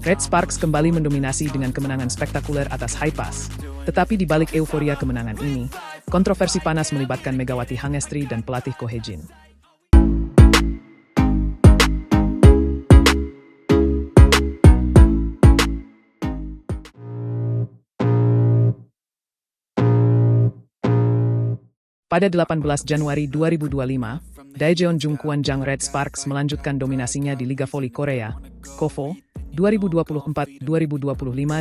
Red Sparks kembali mendominasi dengan kemenangan spektakuler atas Haipas. Tetapi di balik euforia kemenangan ini, kontroversi panas melibatkan Megawati Hangestri dan pelatih Ko Hye-jin. Pada 18 Januari 2025, Daejeon Jungkwon Jang Red Sparks melanjutkan dominasinya di Liga Voli Korea, KOVO, 2024-2025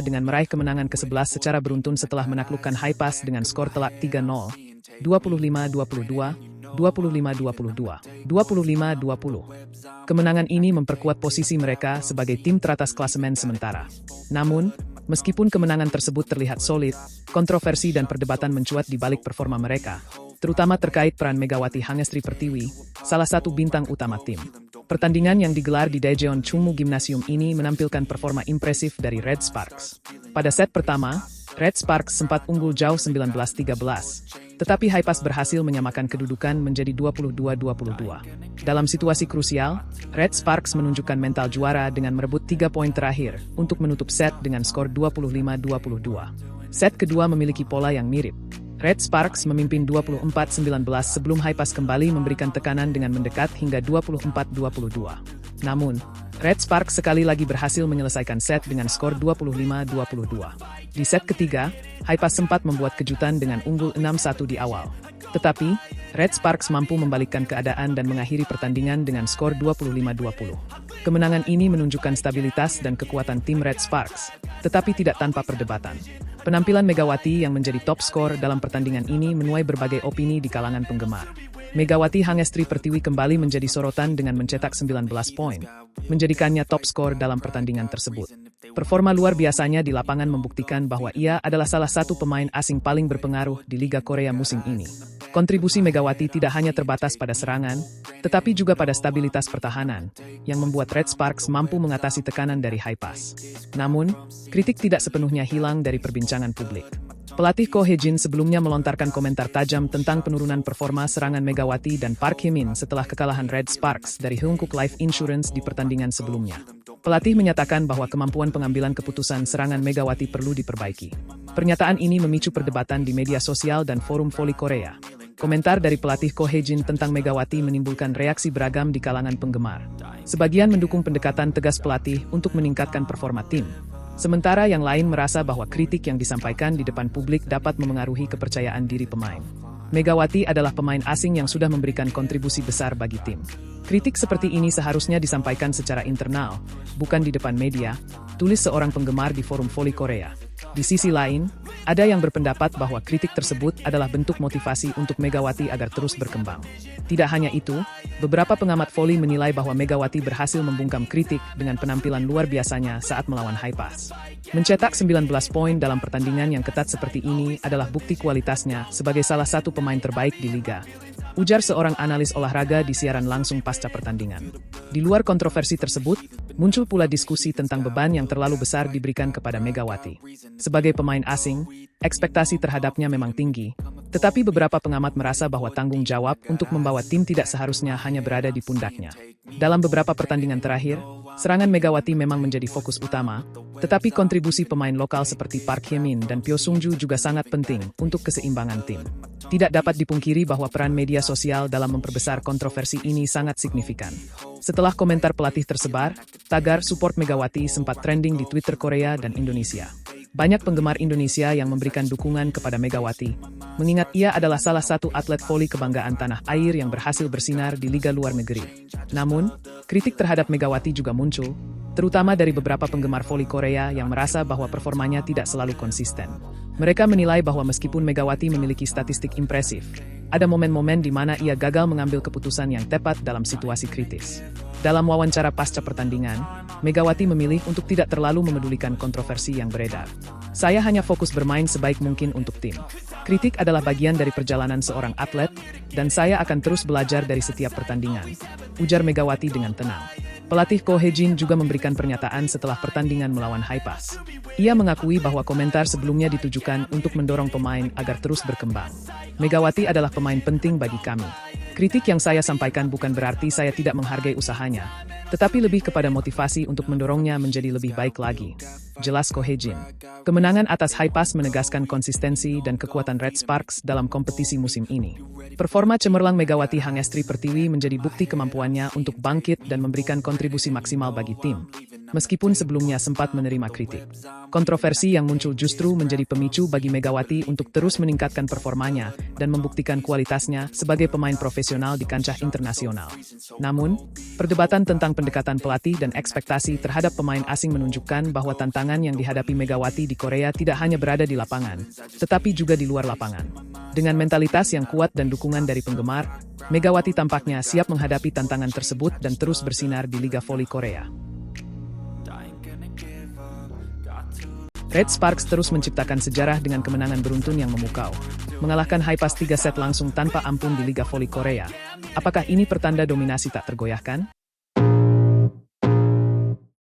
dengan meraih kemenangan ke-11 secara beruntun setelah menaklukkan Haipas dengan skor telak 3-0, 25-22, 25-22, 25-20. Kemenangan ini memperkuat posisi mereka sebagai tim teratas klasemen sementara. Namun, meskipun kemenangan tersebut terlihat solid, kontroversi dan perdebatan mencuat di balik performa mereka, terutama terkait peran Megawati Hangestri Pertiwi, salah satu bintang utama tim. Pertandingan yang digelar di Daejeon Chungmu Gymnasium ini menampilkan performa impresif dari Red Sparks. Pada set pertama, Red Sparks sempat unggul jauh 19-13, tetapi Haipas berhasil menyamakan kedudukan menjadi 22-22. Dalam situasi krusial, Red Sparks menunjukkan mental juara dengan merebut 3 poin terakhir untuk menutup set dengan skor 25-22. Set kedua memiliki pola yang mirip. Red Sparks memimpin 24-19 sebelum Haipas kembali memberikan tekanan dengan mendekat hingga 24-22. Namun, Red Sparks sekali lagi berhasil menyelesaikan set dengan skor 25-22. Di set ketiga, Haipas sempat membuat kejutan dengan unggul 6-1 di awal. Tetapi, Red Sparks mampu membalikkan keadaan dan mengakhiri pertandingan dengan skor 25-20. Kemenangan ini menunjukkan stabilitas dan kekuatan tim Red Sparks, tetapi tidak tanpa perdebatan. Penampilan Megawati yang menjadi top skor dalam pertandingan ini menuai berbagai opini di kalangan penggemar. Megawati Hangestri Pertiwi kembali menjadi sorotan dengan mencetak 19 poin, menjadikannya top skor dalam pertandingan tersebut. Performa luar biasanya di lapangan membuktikan bahwa ia adalah salah satu pemain asing paling berpengaruh di Liga Korea musim ini. Kontribusi Megawati tidak hanya terbatas pada serangan, tetapi juga pada stabilitas pertahanan, yang membuat Red Sparks mampu mengatasi tekanan dari Haipas. Namun, kritik tidak sepenuhnya hilang dari perbincangan publik. Pelatih Ko Hye-jin sebelumnya melontarkan komentar tajam tentang penurunan performa serangan Megawati dan Park Hye-min setelah kekalahan Red Sparks dari Heungkook Life Insurance di pertandingan sebelumnya. Pelatih menyatakan bahwa kemampuan pengambilan keputusan serangan Megawati perlu diperbaiki. Pernyataan ini memicu perdebatan di media sosial dan forum voli Korea. Komentar dari pelatih Ko Hye-jin tentang Megawati menimbulkan reaksi beragam di kalangan penggemar. Sebagian mendukung pendekatan tegas pelatih untuk meningkatkan performa tim. Sementara yang lain merasa bahwa kritik yang disampaikan di depan publik dapat memengaruhi kepercayaan diri pemain. Megawati adalah pemain asing yang sudah memberikan kontribusi besar bagi tim. Kritik seperti ini seharusnya disampaikan secara internal, bukan di depan media, tulis seorang penggemar di forum voli Korea. Di sisi lain, ada yang berpendapat bahwa kritik tersebut adalah bentuk motivasi untuk Megawati agar terus berkembang. Tidak hanya itu, beberapa pengamat voli menilai bahwa Megawati berhasil membungkam kritik dengan penampilan luar biasanya saat melawan Haipas. Mencetak 19 poin dalam pertandingan yang ketat seperti ini adalah bukti kualitasnya sebagai salah satu pemain terbaik di liga, ujar seorang analis olahraga di siaran langsung pasca pertandingan. Di luar kontroversi tersebut, muncul pula diskusi tentang beban yang terlalu besar diberikan kepada Megawati. Sebagai pemain asing, ekspektasi terhadapnya memang tinggi, tetapi beberapa pengamat merasa bahwa tanggung jawab untuk membawa tim tidak seharusnya hanya berada di pundaknya. Dalam beberapa pertandingan terakhir, serangan Megawati memang menjadi fokus utama, tetapi kontribusi pemain lokal seperti Park Hye-min dan Pyo Sung-ju juga sangat penting untuk keseimbangan tim. Tidak dapat dipungkiri bahwa peran media sosial dalam memperbesar kontroversi ini sangat signifikan. Setelah komentar pelatih tersebar, tagar support Megawati sempat trending di Twitter Korea dan Indonesia. Banyak penggemar Indonesia yang memberikan dukungan kepada Megawati, mengingat ia adalah salah satu atlet voli kebanggaan tanah air yang berhasil bersinar di liga luar negeri. Namun, kritik terhadap Megawati juga muncul, terutama dari beberapa penggemar voli Korea yang merasa bahwa performanya tidak selalu konsisten. Mereka menilai bahwa meskipun Megawati memiliki statistik impresif, ada momen-momen di mana ia gagal mengambil keputusan yang tepat dalam situasi kritis. Dalam wawancara pasca pertandingan, Megawati memilih untuk tidak terlalu memedulikan kontroversi yang beredar. Saya hanya fokus bermain sebaik mungkin untuk tim. Kritik adalah bagian dari perjalanan seorang atlet, dan saya akan terus belajar dari setiap pertandingan, ujar Megawati dengan tenang. Pelatih Ko Hye-jin juga memberikan pernyataan setelah pertandingan melawan Haipas. Ia mengakui bahwa komentar sebelumnya ditujukan untuk mendorong pemain agar terus berkembang. Megawati adalah pemain penting bagi kami. Kritik yang saya sampaikan bukan berarti saya tidak menghargai usahanya, tetapi lebih kepada motivasi untuk mendorongnya menjadi lebih baik lagi. Jelas Ko Hye-jin. Kemenangan atas Haipas menegaskan konsistensi dan kekuatan Red Sparks dalam kompetisi musim ini. Performa cemerlang Megawati Hangestri Pertiwi menjadi bukti kemampuannya untuk bangkit dan memberikan kontribusi maksimal bagi tim. Meskipun sebelumnya sempat menerima kritik. Kontroversi yang muncul justru menjadi pemicu bagi Megawati untuk terus meningkatkan performanya dan membuktikan kualitasnya sebagai pemain profesional di kancah internasional. Namun, perdebatan tentang pendekatan pelatih dan ekspektasi terhadap pemain asing menunjukkan bahwa tantangan yang dihadapi Megawati di Korea tidak hanya berada di lapangan, tetapi juga di luar lapangan. Dengan mentalitas yang kuat dan dukungan dari penggemar, Megawati tampaknya siap menghadapi tantangan tersebut dan terus bersinar di Liga Voli Korea. Red Sparks terus menciptakan sejarah dengan kemenangan beruntun yang memukau. Mengalahkan Haipas 3 set langsung tanpa ampun di Liga Voli Korea. Apakah ini pertanda dominasi tak tergoyahkan?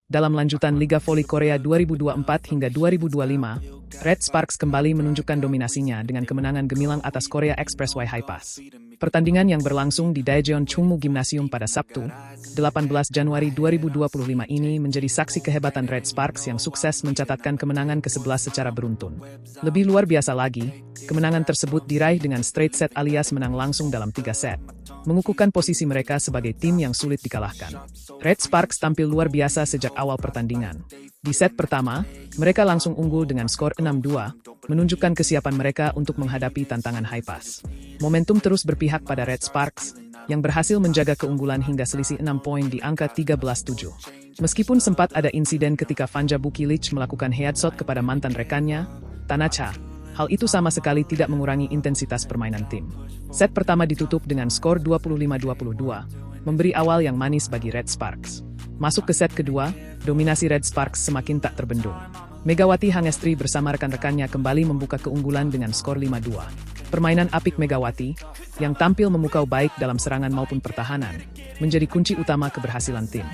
Dalam lanjutan Liga Voli Korea 2024 hingga 2025, Red Sparks kembali menunjukkan dominasinya dengan kemenangan gemilang atas Korea Expressway Haipas. Pertandingan yang berlangsung di Daejeon Chungmu Gymnasium pada Sabtu, 18 Januari 2025 ini menjadi saksi kehebatan Red Sparks yang sukses mencatatkan kemenangan ke-11 secara beruntun. Lebih luar biasa lagi, kemenangan tersebut diraih dengan straight set alias menang langsung dalam 3 set. Mengukuhkan posisi mereka sebagai tim yang sulit dikalahkan. Red Sparks tampil luar biasa sejak awal pertandingan. Di set pertama, mereka langsung unggul dengan skor 6-2, menunjukkan kesiapan mereka untuk menghadapi tantangan Haipas. Momentum terus berpihak pada Red Sparks, yang berhasil menjaga keunggulan hingga selisih 6 poin di angka 13-7. Meskipun sempat ada insiden ketika Vanja Bukilic melakukan headshot kepada mantan rekannya, Tanacha, hal itu sama sekali tidak mengurangi intensitas permainan tim. Set pertama ditutup dengan skor 25-22, memberi awal yang manis bagi Red Sparks. Masuk ke set kedua, dominasi Red Sparks semakin tak terbendung. Megawati Hangestri bersama rekan-rekannya kembali membuka keunggulan dengan skor 5-2. Permainan apik Megawati, yang tampil memukau baik dalam serangan maupun pertahanan, menjadi kunci utama keberhasilan tim.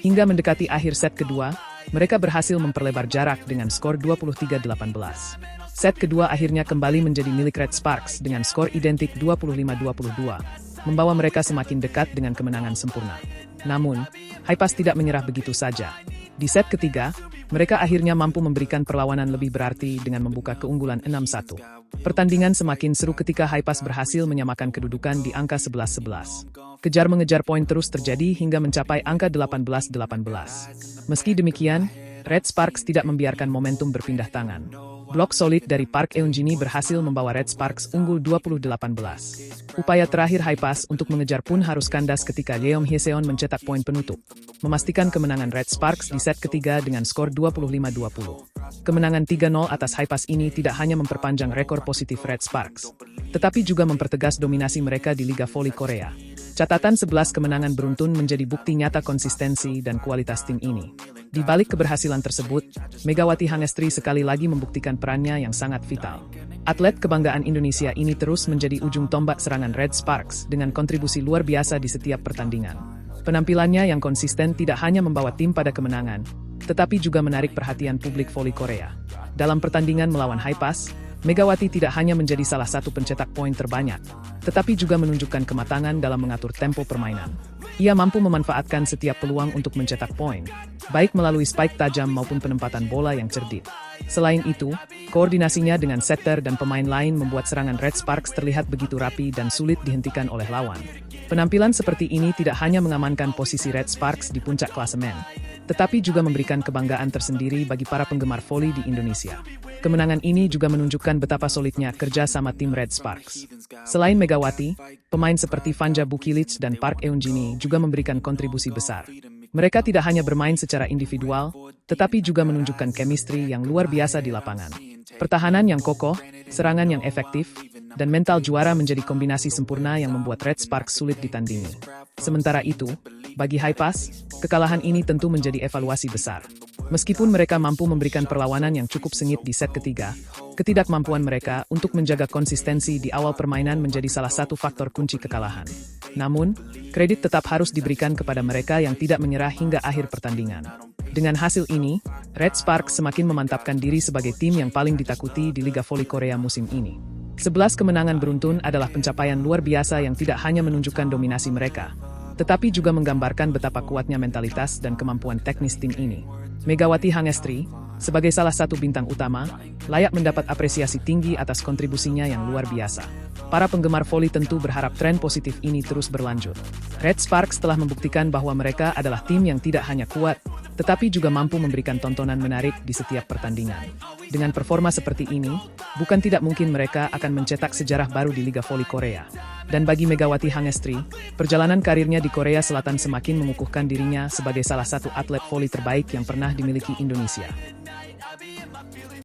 Hingga mendekati akhir set kedua, mereka berhasil memperlebar jarak dengan skor 23-18. Set kedua akhirnya kembali menjadi milik Red Sparks dengan skor identik 25-22, membawa mereka semakin dekat dengan kemenangan sempurna. Namun, Haipas tidak menyerah begitu saja. Di set ketiga, mereka akhirnya mampu memberikan perlawanan lebih berarti dengan membuka keunggulan 6-1. Pertandingan semakin seru ketika Haipas berhasil menyamakan kedudukan di angka 11-11. Kejar-mengejar poin terus terjadi hingga mencapai angka 18-18. Meski demikian, Red Sparks tidak membiarkan momentum berpindah tangan. Blok solid dari Park Eun-jini berhasil membawa Red Sparks unggul 20-18. Upaya terakhir Haipas untuk mengejar pun harus kandas ketika Yeom Hyeseon mencetak poin penutup, memastikan kemenangan Red Sparks di set ketiga dengan skor 25-20. Kemenangan 3-0 atas Haipas ini tidak hanya memperpanjang rekor positif Red Sparks, tetapi juga mempertegas dominasi mereka di Liga Voli Korea. Catatan 11 kemenangan beruntun menjadi bukti nyata konsistensi dan kualitas tim ini. Di balik keberhasilan tersebut, Megawati Hangestri sekali lagi membuktikan perannya yang sangat vital. Atlet kebanggaan Indonesia ini terus menjadi ujung tombak serangan Red Sparks dengan kontribusi luar biasa di setiap pertandingan. Penampilannya yang konsisten tidak hanya membawa tim pada kemenangan, tetapi juga menarik perhatian publik voli Korea. Dalam pertandingan melawan Haipas, Megawati tidak hanya menjadi salah satu pencetak poin terbanyak, tetapi juga menunjukkan kematangan dalam mengatur tempo permainan. Ia mampu memanfaatkan setiap peluang untuk mencetak poin, baik melalui spike tajam maupun penempatan bola yang cerdik. Selain itu, koordinasinya dengan setter dan pemain lain membuat serangan Red Sparks terlihat begitu rapi dan sulit dihentikan oleh lawan. Penampilan seperti ini tidak hanya mengamankan posisi Red Sparks di puncak klasemen, tetapi juga memberikan kebanggaan tersendiri bagi para penggemar voli di Indonesia. Kemenangan ini juga menunjukkan betapa solidnya kerja sama tim Red Sparks. Selain Megawati, pemain seperti Vanja Bukilic dan Park Eun-jini juga memberikan kontribusi besar. Mereka tidak hanya bermain secara individual, tetapi juga menunjukkan chemistry yang luar biasa di lapangan. Pertahanan yang kokoh, serangan yang efektif, dan mental juara menjadi kombinasi sempurna yang membuat Red Sparks sulit ditandingi. Sementara itu, bagi Haipas, kekalahan ini tentu menjadi evaluasi besar. Meskipun mereka mampu memberikan perlawanan yang cukup sengit di set ketiga, ketidakmampuan mereka untuk menjaga konsistensi di awal permainan menjadi salah satu faktor kunci kekalahan. Namun, kredit tetap harus diberikan kepada mereka yang tidak menyerah hingga akhir pertandingan. Dengan hasil ini, Red Sparks semakin memantapkan diri sebagai tim yang paling ditakuti di Liga Voli Korea musim ini. 11 kemenangan beruntun adalah pencapaian luar biasa yang tidak hanya menunjukkan dominasi mereka, tetapi juga menggambarkan betapa kuatnya mentalitas dan kemampuan teknis tim ini. Megawati Hangestri, sebagai salah satu bintang utama, layak mendapat apresiasi tinggi atas kontribusinya yang luar biasa. Para penggemar voli tentu berharap tren positif ini terus berlanjut. Red Sparks telah membuktikan bahwa mereka adalah tim yang tidak hanya kuat, tetapi juga mampu memberikan tontonan menarik di setiap pertandingan. Dengan performa seperti ini, bukan tidak mungkin mereka akan mencetak sejarah baru di Liga Voli Korea. Dan bagi Megawati Hangestri, perjalanan karirnya di Korea Selatan semakin mengukuhkan dirinya sebagai salah satu atlet voli terbaik yang pernah dimiliki Indonesia.